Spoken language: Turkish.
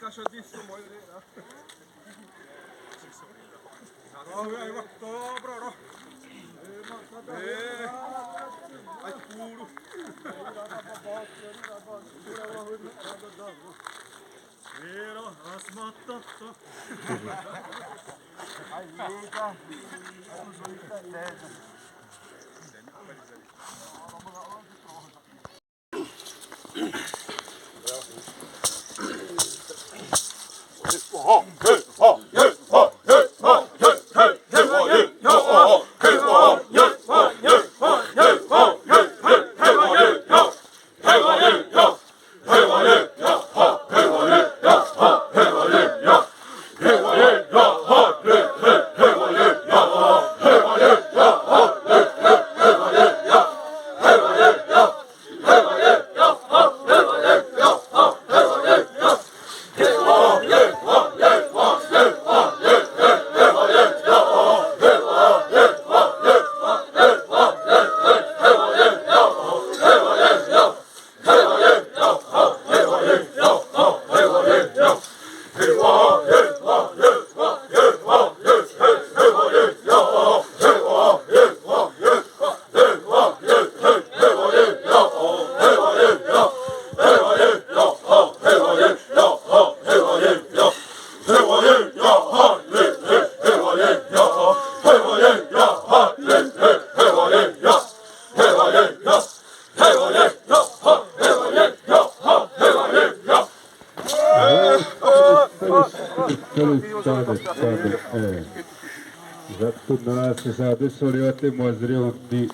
cachorríssimo aí, né? Aí, dobra, ó. Ai, puro. Vero, asmatta. Ai, liga. Za to nas se zade soliate mozre oddi.